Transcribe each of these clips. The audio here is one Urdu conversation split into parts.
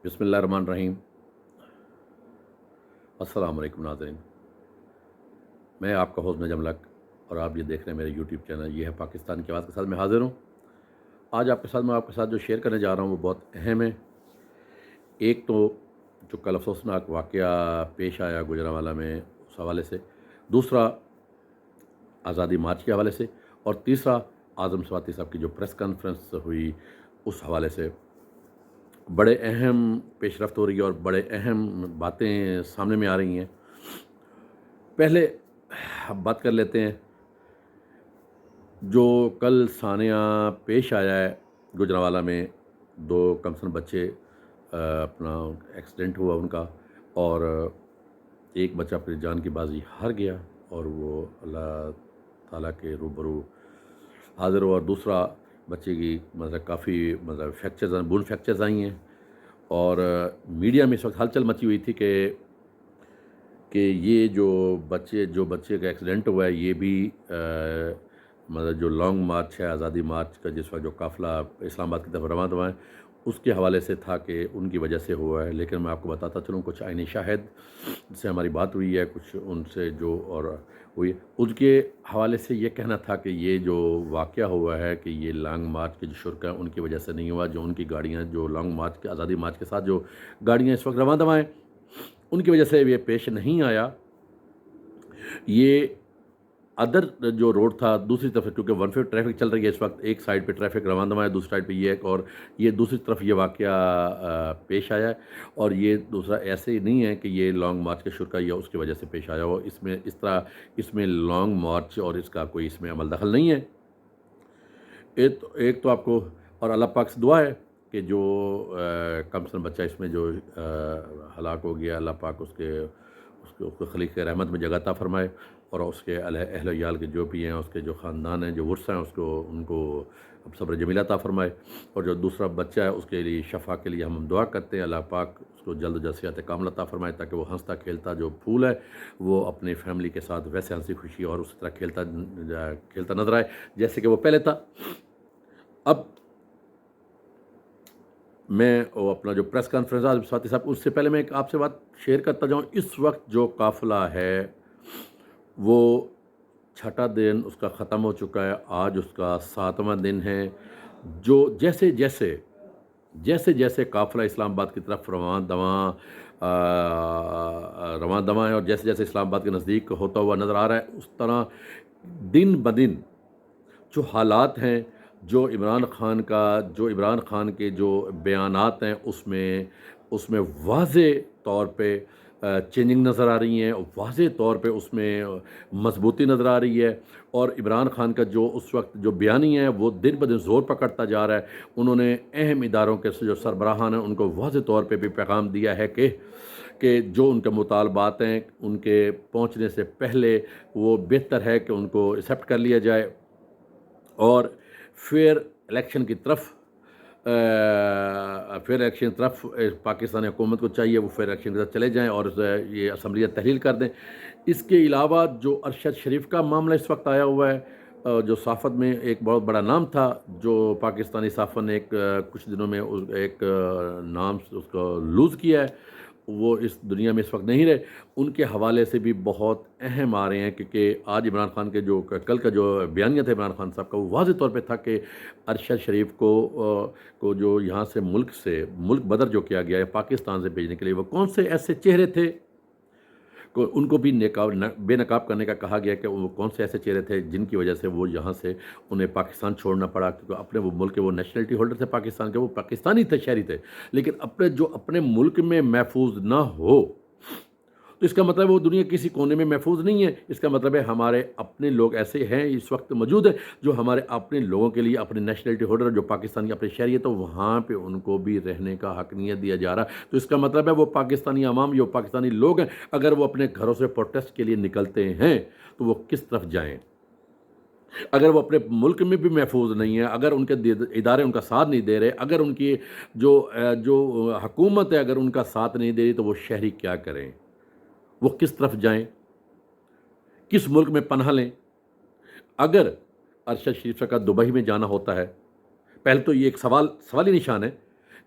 بسم اللہ الرحمن الرحیم۔ السلام علیکم ناظرین، میں آپ کا ہوسٹ نجم لک اور آپ یہ دیکھ رہے ہیں میرے یوٹیوب چینل یہ ہے پاکستان کی آواز کے ساتھ میں حاضر ہوں۔ آج میں آپ کے ساتھ جو شیئر کرنے جا رہا ہوں وہ بہت اہم ہے۔ ایک تو جو کل افسوسناک واقعہ پیش آیا گوجرانوالہ میں اس حوالے سے، دوسرا آزادی مارچ کے حوالے سے، اور تیسرا اعظم سواتی صاحب کی جو پریس کانفرنس ہوئی اس حوالے سے بڑے اہم پیش رفت ہو رہی ہے اور بڑے اہم باتیں سامنے میں آ رہی ہیں۔ پہلے بات کر لیتے ہیں جو کل ثانیہ پیش آیا ہے گوجرانوالہ میں، دو کمسن بچے اپنا ایکسیڈنٹ ہوا ان کا، اور ایک بچہ اپنی جان کی بازی ہار گیا اور وہ اللہ تعالیٰ کے روبرو حاضر ہوا، اور دوسرا بچے کی کافی فریکچرز بون فریکچرز آئی ہیں، اور میڈیا میں اس وقت ہلچل مچی ہوئی تھی کہ یہ جو بچے کا ایکسیڈنٹ ہوا ہے یہ بھی جو لانگ مارچ ہے آزادی مارچ کا، جس وقت جو قافلہ اسلام آباد کی طرف روانہ ہوا ہے اس کے حوالے سے تھا کہ ان کی وجہ سے ہوا ہے۔ لیکن میں آپ کو بتاتا چلوں کچھ عینی شاہد سے ہماری بات ہوئی ہے، کچھ ان سے جو اور ہوئی، ان کے حوالے سے یہ کہنا تھا کہ یہ جو واقعہ ہوا ہے کہ یہ لانگ مارچ کے جو شرکا ہیں ان کی وجہ سے نہیں ہوا، جو ان کی گاڑیاں جو لانگ مارچ کے آزادی مارچ کے ساتھ جو گاڑیاں اس وقت روانہ ہیں ان کی وجہ سے یہ پیش نہیں آیا۔ یہ ادر جو روڈ تھا دوسری طرف، کیونکہ 150 ٹریفک چل رہی ہے اس وقت، ایک سائڈ پہ ٹریفک روانہ ہے، دوسری سائڈ پہ یہ ایک، اور یہ دوسری طرف یہ واقعہ پیش آیا ہے، اور یہ دوسرا ایسے ہی نہیں ہے کہ یہ لانگ مارچ کے شرکا یا اس کی وجہ سے پیش آیا ہو، اس میں لانگ مارچ اور اس کا کوئی اس میں عمل دخل نہیں ہے۔ ایک تو آپ کو اور اللہ پاک سے دعا ہے کہ جو کمسن بچہ اس میں جو ہلاک ہو گیا، اللہ پاک اس کو خلیق رحمت میں جگہ عطا فرمائے، اور اس کے اہل ویال کے جو بھی ہیں، اس کے جو خاندان ہیں، جو ورثہ ہیں، ان کو صبر جمیل عطا فرمائے، اور جو دوسرا بچہ ہے اس کے لیے شفا کے لیے ہم دعا کرتے ہیں، اللہ پاک اس کو جلد صحت کاملہ عطا فرمائے، تاکہ وہ ہنستا کھیلتا جو پھول ہے وہ اپنی فیملی کے ساتھ ویسے ہنسی خوشی اور اسی طرح کھیلتا نظر آئے جیسے کہ وہ پہلے تھا۔ اب میں اپنا جو پریس کانفرنس آج ساتھی صاحب، اس سے پہلے میں آپ سے بات شیئر کرتا جاؤں۔ اس وقت جو قافلہ ہے وہ چھٹا دن اس کا ختم ہو چکا ہے، آج اس کا 7واں دن ہے۔ جو جیسے جیسے قافلہ اسلام آباد کی طرف رواں دواں ہے، اور جیسے جیسے اسلام آباد کے نزدیک ہوتا ہوا نظر آ رہا ہے، اس طرح دن بدن جو حالات ہیں، جو عمران خان کے جو بیانات ہیں اس میں واضح طور پہ چینجنگ نظر آ رہی ہیں، واضح طور پہ اس میں مضبوطی نظر آ رہی ہے، اور عمران خان کا جو اس وقت جو بیانی ہے وہ دن بدن زور پکڑتا جا رہا ہے۔ انہوں نے اہم اداروں کے جو سربراہان ہیں ان کو واضح طور پہ بھی پیغام دیا ہے کہ جو ان کے مطالبات ہیں ان کے پہنچنے سے پہلے وہ بہتر ہے کہ ان کو ایکسیپٹ کر لیا جائے، اور فیئر الیکشن کی طرف پاکستانی حکومت کو چاہیے وہ فیئر الیکشن کی طرف چلے جائیں اور یہ اسمبلیاں تحلیل کر دیں۔ اس کے علاوہ جو ارشد شریف کا معاملہ اس وقت آیا ہوا ہے، جو صحافت میں ایک بہت بڑا نام تھا، جو پاکستانی صحافت نے کچھ دنوں میں ایک نام اس کو لوز کیا ہے، وہ اس دنیا میں اس وقت نہیں رہے، ان کے حوالے سے بھی بہت اہم آ رہے ہیں، کیونکہ آج عمران خان کے جو کل کا جو بیانیہ تھا عمران خان صاحب کا، وہ واضح طور پہ تھا کہ ارشد شریف کو جو یہاں سے ملک بدر جو کیا گیا ہے پاکستان سے بھیجنے کے لیے، وہ کون سے ایسے چہرے تھے، ان کو بھی بے نقاب کرنے کا کہا گیا کہ وہ کون سے ایسے چہرے تھے جن کی وجہ سے وہ یہاں سے انہیں پاکستان چھوڑنا پڑا، کیونکہ وہ ملک کے وہ نیشنلٹی ہولڈر تھے پاکستان کے، وہ پاکستانی تھے، شہری تھے، لیکن اپنے ملک میں محفوظ نہ ہو تو اس کا مطلب وہ دنیا کسی کونے میں محفوظ نہیں ہے۔ اس کا مطلب ہے ہمارے اپنے لوگ ایسے ہیں اس وقت موجود ہیں جو ہمارے اپنے لوگوں کے لیے، اپنے نیشنلٹی ہولڈر جو پاکستان کے اپنے شہری ہے، تو وہاں پہ ان کو بھی رہنے کا حق نہیں دیا جا رہا۔ تو اس کا مطلب ہے وہ پاکستانی عوام، جو پاکستانی لوگ ہیں، اگر وہ اپنے گھروں سے پروٹیسٹ کے لیے نکلتے ہیں تو وہ کس طرف جائیں؟ اگر وہ اپنے ملک میں بھی محفوظ نہیں ہے، اگر ان کے ادارے ان کا ساتھ نہیں دے رہے، اگر ان کی جو حکومت ہے اگر ان کا ساتھ نہیں دے رہی، تو وہ شہری کیا کریں؟ وہ کس طرف جائیں؟ کس ملک میں پناہ لیں؟ اگر ارشد شریف کا دبئی میں جانا ہوتا ہے، پہلے تو یہ ایک سوالی نشان ہے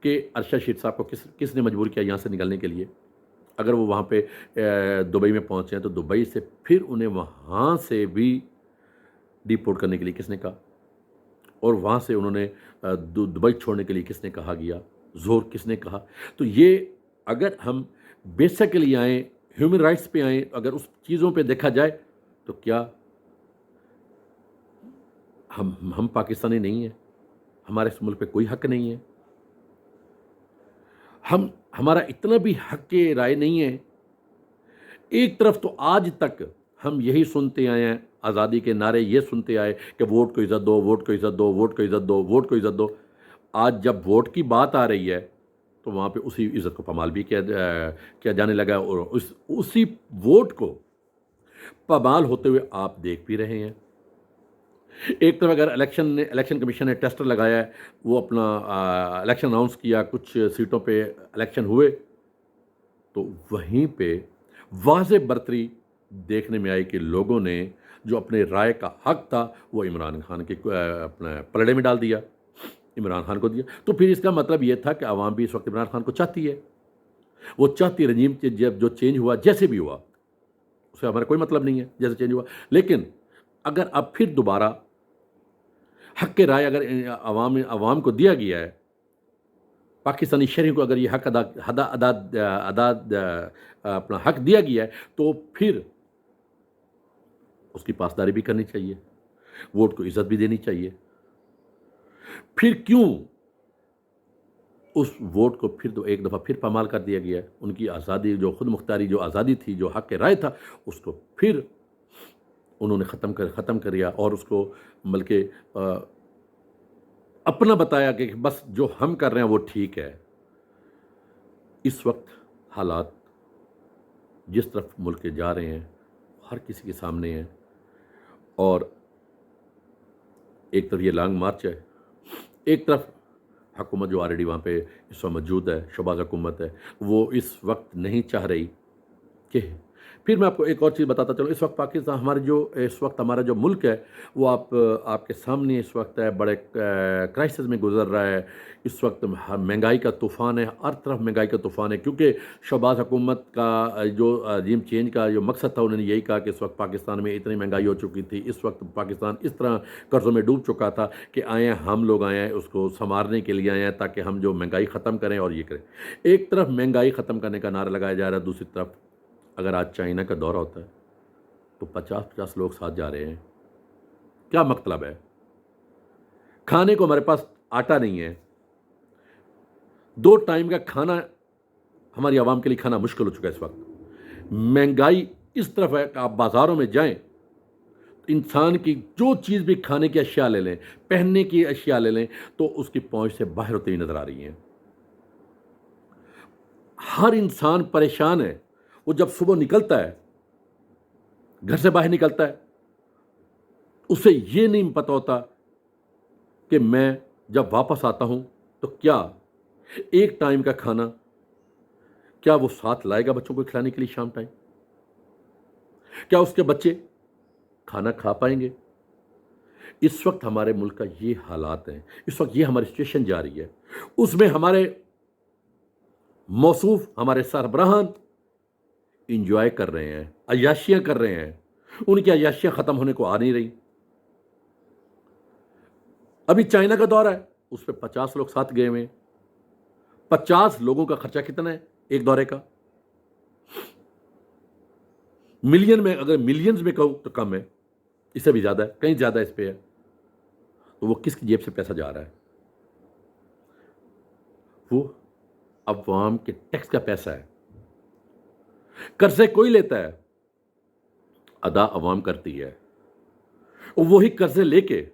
کہ ارشد شریف صاحب کو کس نے مجبور کیا یہاں سے نکلنے کے لیے؟ اگر وہ وہاں پہ دبئی میں پہنچے ہیں تو دبئی سے پھر انہیں وہاں سے بھی ڈیپورٹ کرنے کے لیے کس نے کہا؟ اور وہاں سے انہوں نے دبئی چھوڑنے کے لیے کس نے کہا گیا؟ زور کس نے کہا؟ تو یہ اگر ہم بیسیکلی آئیں، ہیومن رائٹس پہ آئیں، اگر اس چیزوں پہ دیکھا جائے تو کیا ہم پاکستانی نہیں ہیں؟ ہمارے اس ملک پہ کوئی حق نہیں ہے؟ ہمارا اتنا بھی حق کے رائے نہیں ہے؟ ایک طرف تو آج تک ہم یہی سنتے آئے ہیں، آزادی کے نعرے یہ سنتے آئے کہ ووٹ کو عزت دو، ووٹ کو عزت دو، ووٹ کو عزت دو، ووٹ کو عزت دو۔ آج جب ووٹ کی بات آ رہی ہے تو وہاں پہ اسی عزت کو پامال بھی کیا جانے لگا، اور اسی ووٹ کو پامال ہوتے ہوئے آپ دیکھ بھی رہے ہیں۔ ایک طرف اگر الیکشن کمیشن نے ٹیسٹر لگایا ہے، وہ اپنا الیکشن اناؤنس کیا، کچھ سیٹوں پہ الیکشن ہوئے، تو وہیں پہ واضح برتری دیکھنے میں آئی کہ لوگوں نے جو اپنے رائے کا حق تھا وہ عمران خان کے اپنے پلڑے میں ڈال دیا، عمران خان کو دیا۔ تو پھر اس کا مطلب یہ تھا کہ عوام بھی اس وقت عمران خان کو چاہتی ہے، وہ چاہتی رجیم جو چینج ہوا جیسے بھی ہوا اس سے ہمارا کوئی مطلب نہیں ہے جیسے چینج ہوا، لیکن اگر اب پھر دوبارہ حق کے رائے اگر عوام کو دیا گیا ہے، پاکستانی شہریوں کو اگر یہ حق اپنا حق دیا گیا ہے، تو پھر اس کی پاسداری بھی کرنی چاہیے، ووٹ کو عزت بھی دینی چاہیے۔ پھر کیوں اس ووٹ کو پھر ایک دفعہ پھر پامال کر دیا گیا ہے؟ ان کی آزادی، جو خود مختاری جو آزادی تھی، جو حق رائے تھا، اس کو پھر انہوں نے ختم کر دیا، اور اس کو بلکہ اپنا بتایا کہ بس جو ہم کر رہے ہیں وہ ٹھیک ہے۔ اس وقت حالات جس طرف ملک کے جا رہے ہیں ہر کسی کے سامنے ہیں، اور ایک طرف یہ لانگ مارچ ہے، ایک طرف حکومت جو آلریڈی وہاں پہ اس وقت موجود ہے، شہباز حکومت ہے، وہ اس وقت نہیں چاہ رہی کہ پھر میں آپ کو ایک اور چیز بتاتا چلوں۔ اس وقت پاکستان ہمارا جو ملک ہے وہ آپ کے سامنے اس وقت ہے، بڑے کرائسس میں گزر رہا ہے۔ اس وقت مہنگائی کا طوفان ہے، ہر طرف مہنگائی کا طوفان ہے، کیونکہ شہباز حکومت کا جو رجیم چینج کا جو مقصد تھا، انہوں نے یہی کہا کہ اس وقت پاکستان میں اتنی مہنگائی ہو چکی تھی، اس وقت پاکستان اس طرح قرضوں میں ڈوب چکا تھا کہ ہم لوگ آئے ہیں اس کو سنوارنے کے لیے، آئے ہیں تاکہ ہم جو مہنگائی ختم کریں اور یہ کریں۔ ایک طرف مہنگائی ختم کرنے کا نعرہ لگایا جا رہا ہے، دوسری طرف اگر آج چائنا کا دورہ ہوتا ہے تو 50 لوگ ساتھ جا رہے ہیں۔ کیا مطلب ہے؟ کھانے کو ہمارے پاس آٹا نہیں ہے، 2 ٹائم کا کھانا ہماری عوام کے لیے کھانا مشکل ہو چکا ہے اس وقت۔ مہنگائی اس طرف ہے کہ آپ بازاروں میں جائیں، انسان کی جو چیز بھی کھانے کی اشیاء لے لیں، پہننے کی اشیاء لے لیں، تو اس کی پہنچ سے باہر ہوتی ہوئی نظر آ رہی ہیں۔ ہر انسان پریشان ہے۔ وہ جب صبح نکلتا ہے، گھر سے باہر نکلتا ہے، اسے یہ نہیں پتہ ہوتا کہ میں جب واپس آتا ہوں تو کیا ایک ٹائم کا کھانا کیا وہ ساتھ لائے گا بچوں کو کھلانے کے لیے شام ٹائم؟ کیا اس کے بچے کھانا کھا پائیں گے؟ اس وقت ہمارے ملک کا یہ حالات ہیں، اس وقت یہ ہماری سچویشن جا رہی ہے۔ اس میں ہمارے موصوف، ہمارے سربراہان انجوائے کر رہے ہیں، عیاشیاں کر رہے ہیں، ان کی عیاشیاں ختم ہونے کو آ نہیں رہی۔ ابھی چائنا کا دورہ ہے، اس پہ 50 لوگ ساتھ گئے ہوئے ہیں۔ 50 لوگوں کا خرچہ کتنا ہے ایک دورے کا؟ ملین میں، اگر ملینز میں کہوں تو کم ہے، اس سے بھی زیادہ ہے، کہیں زیادہ اس پہ ہے۔ تو وہ کس کی جیب سے پیسہ جا رہا ہے؟ وہ عوام کے ٹیکس کا پیسہ ہے۔ قرضے کوئی لیتا ہے، ادا عوام کرتی ہے، اور وہی قرضے لے کے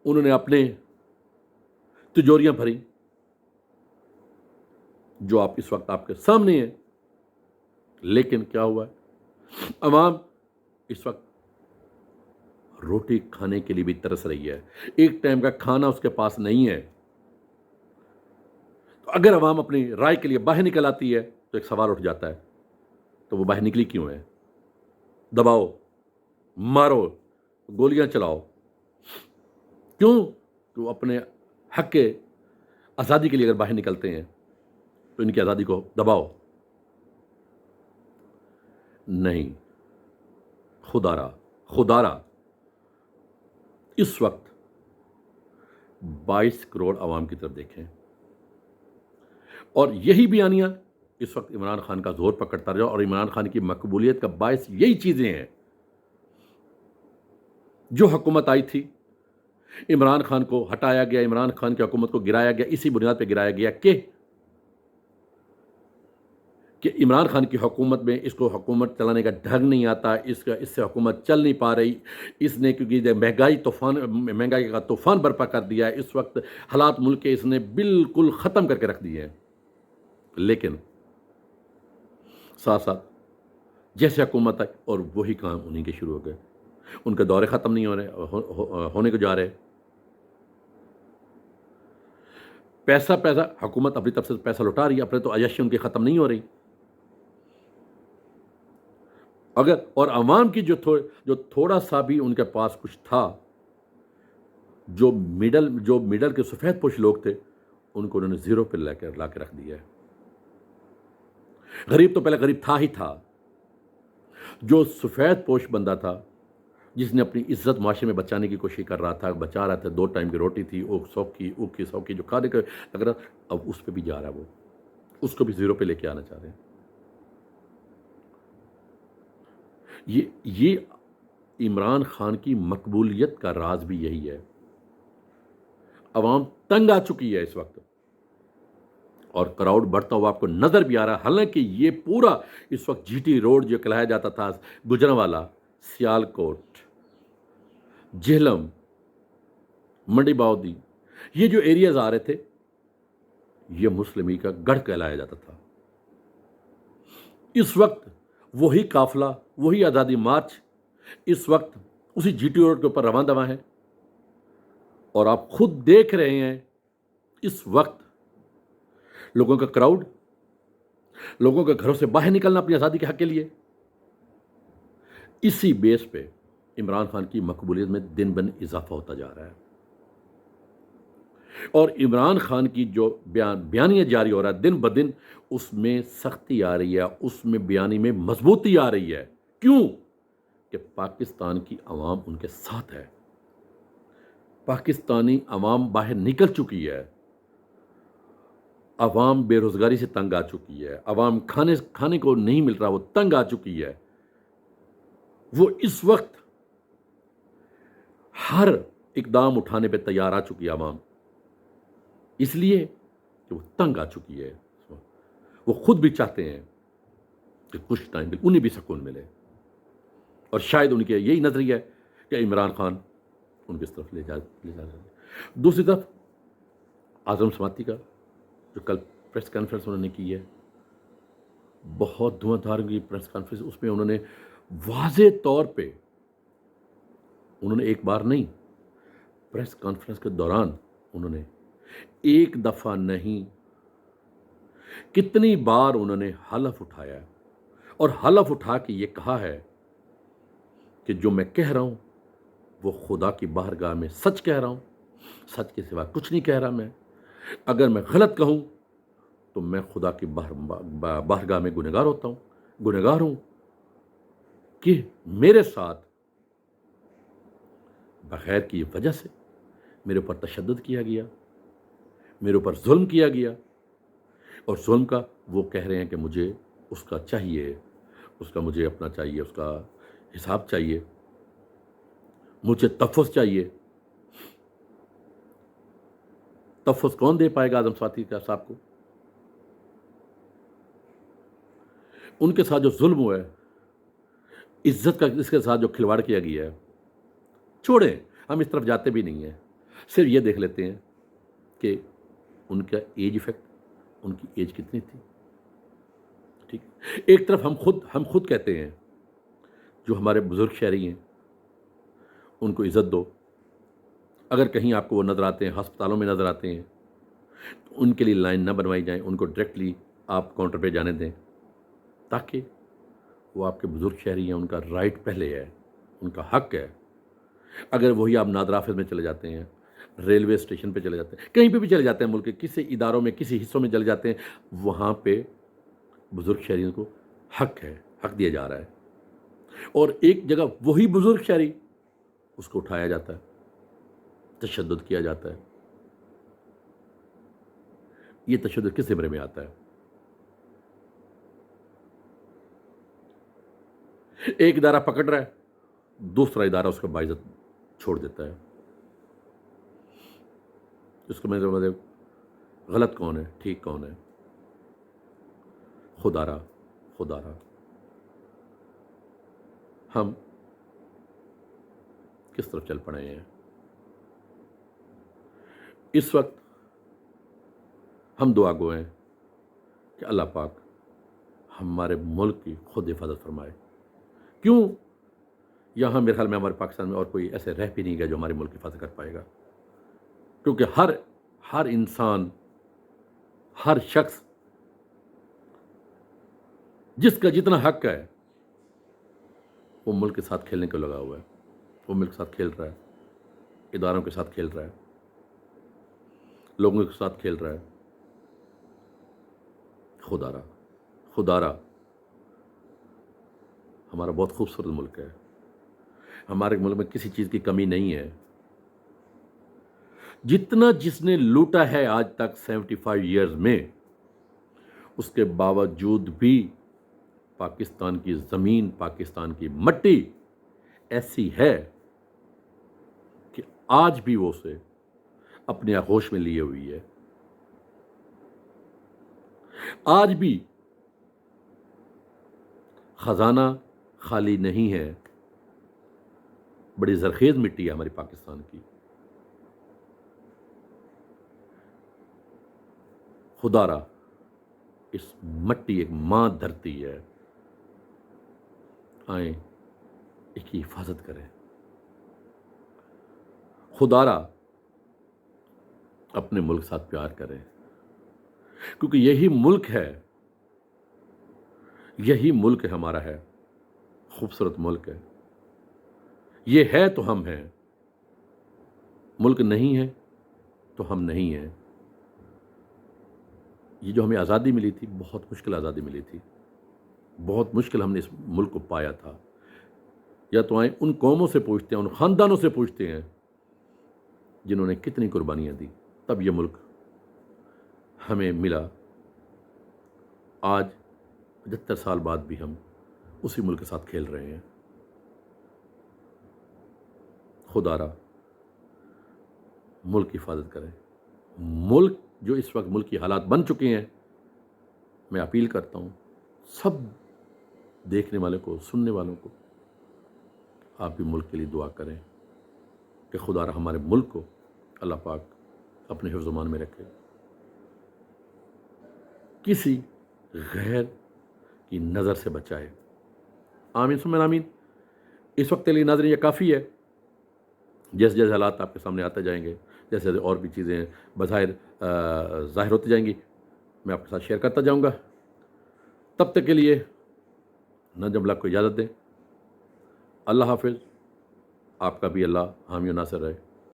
انہوں نے اپنے تجوریاں بھری، جو آپ اس وقت آپ کے سامنے ہیں۔ لیکن کیا ہوا ہے؟ عوام اس وقت روٹی کھانے کے لیے بھی ترس رہی ہے، ایک ٹائم کا کھانا اس کے پاس نہیں ہے۔ تو اگر عوام اپنی رائے کے لیے باہر نکل آتی ہے تو ایک سوال اٹھ جاتا ہے، تو وہ باہر نکلی کیوں ہے؟ دباؤ، مارو، گولیاں چلاؤ، کیوں؟ تو اپنے حق کے آزادی کے لیے اگر باہر نکلتے ہیں تو ان کی آزادی کو دباؤ. نہیں، خدارا اس وقت 22 کروڑ عوام کی طرف دیکھیں، اور یہی بیانیہ اس وقت عمران خان کا زور پکڑتا رہا، اور عمران خان کی مقبولیت کا باعث یہی چیزیں ہیں. جو حکومت آئی تھی، عمران خان کو ہٹایا گیا، عمران خان کی حکومت کو گرایا گیا، اسی بنیاد پہ گرایا گیا کہ عمران خان کی حکومت میں اس کو حکومت چلانے کا ڈھنگ نہیں آتا، اس سے حکومت چل نہیں پا رہی. اس نے کیونکہ مہنگائی کا طوفان برپا کر دیا ہے، اس وقت حالات ملک کے اس نے بالکل ختم کر کے رکھ دیے ہیں. لیکن ساتھ ساتھ جیسے حکومت آئی اور وہی کام انہیں کے شروع ہو گئے. ان کے دورے ختم نہیں ہو رہے، ہونے کو جا رہے. پیسہ حکومت اپنی طرف سے پیسہ لوٹا رہی ہے، اپنے تو عیاشی ان کی ختم نہیں ہو رہی. اور عوام کی جو تھوڑا سا بھی ان کے پاس کچھ تھا، جو مڈل کے سفید پوش لوگ تھے، ان کو انہوں نے زیرو پہ لا کے رکھ دیا ہے. غریب تو پہلے غریب تھا ہی تھا. جو سفید پوش بندہ تھا، جس نے اپنی عزت معاشرے میں بچانے کی کوشش کر رہا تھا، بچا رہا تھا، 2 ٹائم کی روٹی تھی، اوک کی سو کی جو کھانے کا لگ رہا، اب اس پہ بھی جا رہا ہے. وہ اس کو بھی زیرو پہ لے کے آنا چاہ رہے ہیں. یہ عمران خان کی مقبولیت کا راز بھی یہی ہے. عوام تنگ آ چکی ہے اس وقت، اور کراؤڈ بڑھتا ہوا آپ کو نظر بھی آ رہا ہے. حالانکہ یہ پورا اس وقت جی ٹی روڈ جو کہلایا جاتا تھا، گجرانوالہ، سیالکوٹ، جہلم، منڈی باودی، یہ جو ایریاز آ رہے تھے، یہ مسلمی کا گڑھ کہلایا جاتا تھا. اس وقت وہی قافلہ، وہی آزادی مارچ اس وقت اسی جی ٹی روڈ کے اوپر رواں دواں ہے. اور آپ خود دیکھ رہے ہیں اس وقت لوگوں کا کراؤڈ، لوگوں کے گھروں سے باہر نکلنا اپنی آزادی کے حق کے لیے. اسی بیس پہ عمران خان کی مقبولیت میں دن بن اضافہ ہوتا جا رہا ہے. اور عمران خان کی جو بیانیہ جاری ہو رہا ہے دن بدن، اس میں سختی آ رہی ہے، اس میں بیانی میں مضبوطی آ رہی ہے. کیوں؟ کہ پاکستان کی عوام ان کے ساتھ ہے. پاکستانی عوام باہر نکل چکی ہے. عوام بے روزگاری سے تنگ آ چکی ہے. عوام کھانے کو نہیں مل رہا، وہ تنگ آ چکی ہے. وہ اس وقت ہر اقدام اٹھانے پہ تیار آ چکی ہے عوام، اس لیے کہ وہ تنگ آ چکی ہے. وہ خود بھی چاہتے ہیں کہ کچھ ٹائم انہیں بھی سکون ملے، اور شاید ان کے یہی نظریہ ہے کہ عمران خان ان کی طرف لے جا رہے ہیں. دوسری طرف اعظم سماعتی کا جو کل پریس کانفرنس انہوں نے کی ہے، بہت دھواں دھار کی پریس کانفرنس. اس میں انہوں نے واضح طور پہ، انہوں نے ایک بار نہیں، پریس کانفرنس کے دوران انہوں نے ایک دفعہ نہیں، کتنی بار انہوں نے حلف اٹھایا ہے، اور حلف اٹھا کے یہ کہا ہے کہ جو میں کہہ رہا ہوں وہ خدا کی بارگاہ میں سچ کہہ رہا ہوں، سچ کے سوا کچھ نہیں کہہ رہا میں. اگر میں غلط کہوں تو میں خدا کی بارگاہ میں گنہگار ہوں کہ میرے ساتھ بغیر کی وجہ سے میرے اوپر تشدد کیا گیا، میرے اوپر ظلم کیا گیا. اور ظلم کا وہ کہہ رہے ہیں کہ مجھے اس کا چاہیے، اس کا مجھے اپنا چاہیے، اس کا حساب چاہیے، مجھے تحفظ چاہیے. تحفظ کون دے پائے گا اعظم سماعتی صاحب کو؟ ان کے ساتھ جو ظلم ہوا ہے، عزت کا اس کے ساتھ جو کھلواڑ کیا گیا ہے، چھوڑیں، ہم اس طرف جاتے بھی نہیں ہیں. صرف یہ دیکھ لیتے ہیں کہ ان کا ایج افیکٹ، ان کی ایج کتنی تھی. ٹھیک، ایک طرف ہم خود کہتے ہیں جو ہمارے بزرگ شہری ہیں ان کو عزت دو. اگر کہیں آپ کو وہ نظر آتے ہیں، ہسپتالوں میں نظر آتے ہیں، تو ان کے لیے لائن نہ بنوائی جائیں، ان کو ڈائریکٹلی آپ کاؤنٹر پہ جانے دیں، تاکہ وہ آپ کے بزرگ شہری ہیں، ان کا رائٹ پہلے ہے، ان کا حق ہے. اگر وہی آپ نادر آفس میں چلے جاتے ہیں، ریلوے اسٹیشن پہ چلے جاتے ہیں، کہیں پہ بھی چلے جاتے ہیں ملک کے کسی اداروں میں کسی حصوں میں چلے جاتے ہیں، وہاں پہ بزرگ شہریوں کو حق ہے، حق دیا جا رہا ہے، اور ایک جگہ وہی بزرگ شہری اس کو اٹھایا جاتا ہے، تشدد کیا جاتا ہے۔ یہ تشدد کس زمرے میں آتا ہے؟ ایک ادارہ پکڑ رہا ہے، دوسرا ادارہ اس کو باعزت چھوڑ دیتا ہے۔ اس کو مطلب غلط کون ہے، ٹھیک کون ہے؟ خدا را خدا را ہم کس طرف چل پڑے ہیں؟ اس وقت ہم دعا گو ہیں کہ اللہ پاک ہمارے ملک کی خود حفاظت فرمائے۔ کیوں؟ یہاں میرے خیال میں ہمارے پاکستان میں اور کوئی ایسے رہ بھی نہیں گا جو ہمارے ملک کی حفاظت کر پائے گا، کیونکہ ہر انسان، ہر شخص جس کا جتنا حق ہے وہ ملک کے ساتھ کھیلنے کو لگا ہوا ہے، وہ ملک کے ساتھ کھیل رہا ہے، اداروں کے ساتھ کھیل رہا ہے، لوگوں کے ساتھ کھیل رہا ہے۔ خدا را ہمارا بہت خوبصورت ملک ہے، ہمارے ملک میں کسی چیز کی کمی نہیں ہے۔ جتنا جس نے لوٹا ہے آج تک 75 ایئرز میں، اس کے باوجود بھی پاکستان کی زمین، پاکستان کی مٹی ایسی ہے کہ آج بھی وہ اسے اپنے آغوش میں لیے ہوئی ہے، آج بھی خزانہ خالی نہیں ہے، بڑی زرخیز مٹی ہے ہماری پاکستان کی۔ خدا را اس مٹی ایک ماں دھرتی ہے، آئیں اس کی حفاظت کریں۔ خدا را اپنے ملک ساتھ پیار کریں، کیونکہ یہی ملک ہے، یہی ملک ہمارا ہے، خوبصورت ملک ہے۔ یہ ہے تو ہم ہیں، ملک نہیں ہے تو ہم نہیں ہیں۔ یہ جو ہمیں آزادی ملی تھی، بہت مشکل آزادی ملی تھی، بہت مشکل ہم نے اس ملک کو پایا تھا۔ یا تو آئیں ان قوموں سے پوچھتے ہیں، ان خاندانوں سے پوچھتے ہیں جنہوں نے کتنی قربانیاں دی، تب یہ ملک ہمیں ملا۔ آج 75 سال بعد بھی ہم اسی ملک کے ساتھ کھیل رہے ہیں۔ خدا را ملک کی حفاظت کریں۔ ملک جو اس وقت ملک کی حالات بن چکے ہیں، میں اپیل کرتا ہوں سب دیکھنے والے کو، سننے والوں کو، آپ بھی ملک کے لیے دعا کریں کہ خدا را ہمارے ملک کو اللہ پاک اپنے حفظ و امان میں رکھے، کسی غیر کی نظر سے بچائے۔ آمین ثم آمین۔ اس وقت کے لیے ناظرین یہ کافی ہے۔ جیسے جیسے حالات آپ کے سامنے آتے جائیں گے، جیسے اور بھی چیزیں بظاہر ظاہر ہوتی جائیں گی، میں آپ کے ساتھ شیئر کرتا جاؤں گا۔ تب تک کے لیے نجم اللہ کو اجازت دیں۔ اللہ حافظ۔ آپ کا بھی اللہ حامی و ناصر رہے۔